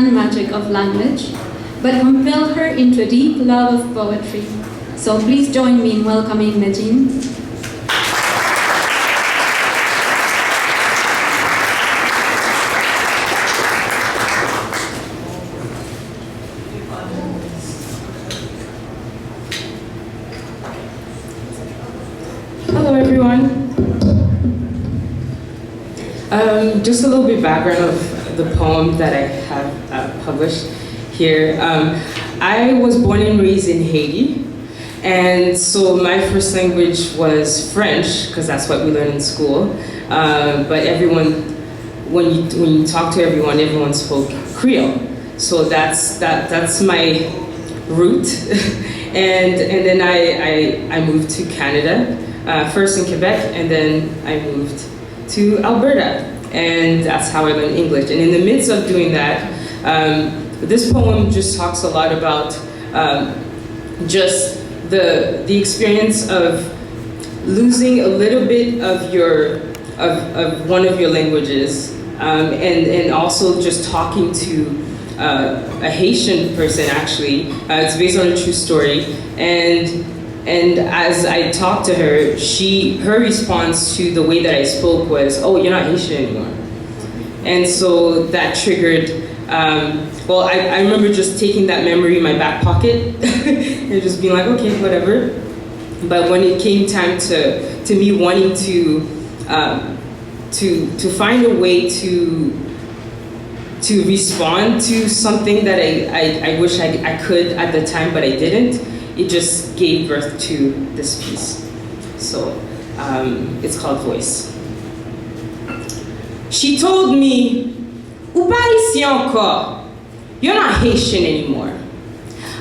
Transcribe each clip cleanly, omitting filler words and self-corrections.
stern magic of language, but compelled her into a deep love of poetry. So please join me in welcoming Medgine. Hello everyone. Just a little bit background of the poem that I have published here. I was born and raised in Haiti, and so my first language was French, because that's what we learn in school. But everyone, when you talk to everyone spoke Creole. So that's my root. and then I moved to Canada. First in Quebec, and then I moved to Alberta, and that's how I learned English. And in the midst of doing that, this poem just talks a lot about just the experience of losing a little bit of of one of your languages, and also just talking to a Haitian person. Actually, it's based on a true story, and as I talked to her, her response to the way that I spoke was, "Oh, you're not Haitian anymore." And so that triggered, well, I remember just taking that memory in my back pocket and just being like, okay, whatever. But when it came time to me wanting to find a way to respond to something that I wish I could at the time, but I didn't, it just gave birth to this piece. So it's called Voice. She told me, "Ou pas ici encore? You're not Haitian anymore."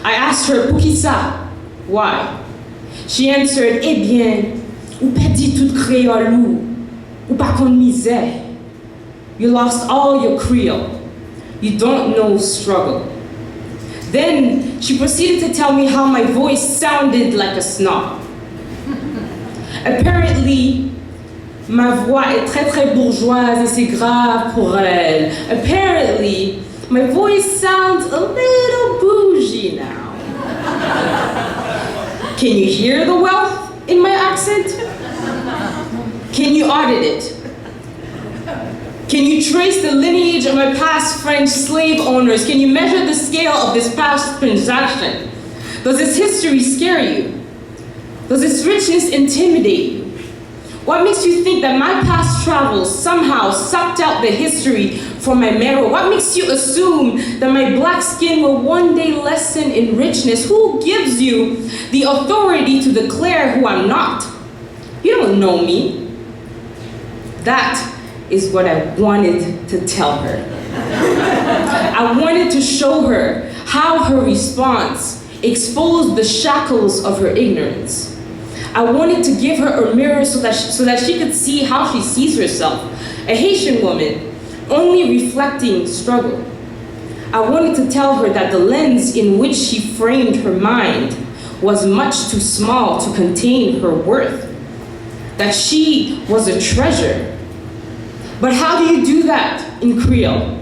I asked her, "Pour qui ça? Why?" She answered, "Eh bien, ou perdi tout créole ou pas kon misère. You lost all your Creole. You don't know struggle." Then she proceeded to tell me how my voice sounded like a snob. Apparently, ma voix est très bourgeoise et c'est grave pour elle. Apparently, my voice sounds a little bougie now. Can you hear the wealth in my accent? Can you audit it? Can you trace the lineage of my past French slave owners? Can you measure the scale of this past transaction? Does this history scare you? Does its richness intimidate you? What makes you think that my past travels somehow sucked out the history from my marrow? What makes you assume that my black skin will one day lessen in richness? Who gives you the authority to declare who I'm not? You don't know me. That is what I wanted to tell her. I wanted to show her how her response exposed the shackles of her ignorance. I wanted to give her a mirror so that she could see how she sees herself, a Haitian woman, only reflecting struggle. I wanted to tell her that the lens in which she framed her mind was much too small to contain her worth, that she was a treasure. But how do you do that in Creole?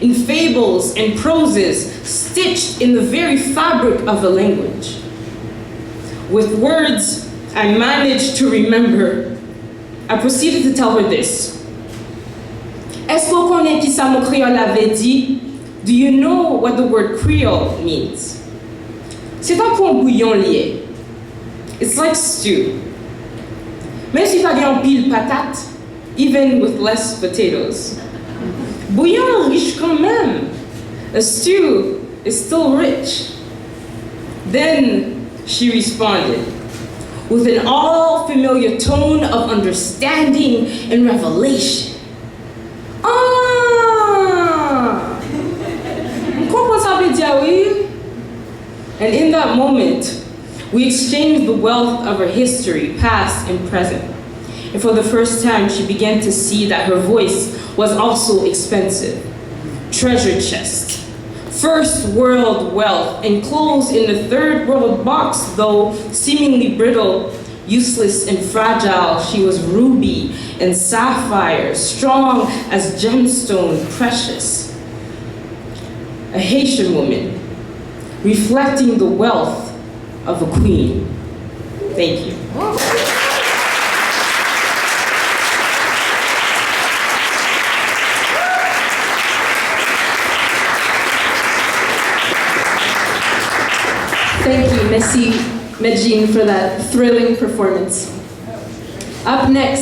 In fables and proses stitched in the very fabric of a language. With words I managed to remember, I proceeded to tell her this. Est-ce qu'on connaît qui ça mon Creole avait dit? Do you know what the word Creole means? C'est un peu bouillon lié. It's like stew. Même si pas en pile patate, even with less potatoes. Bouillon riche quand même. A stew is still rich. Then she responded with an all-familiar tone of understanding and revelation. Ah! And in that moment, we exchanged the wealth of her history, past and present. And for the first time, she began to see that her voice was also expensive. Treasure chest, first world wealth, enclosed in the third world box, though seemingly brittle, useless and fragile, she was ruby and sapphire, strong as gemstone, precious. a Haitian woman, reflecting the wealth of a queen. Thank you. Thank you, Messi Medgine, for that thrilling performance. Up next,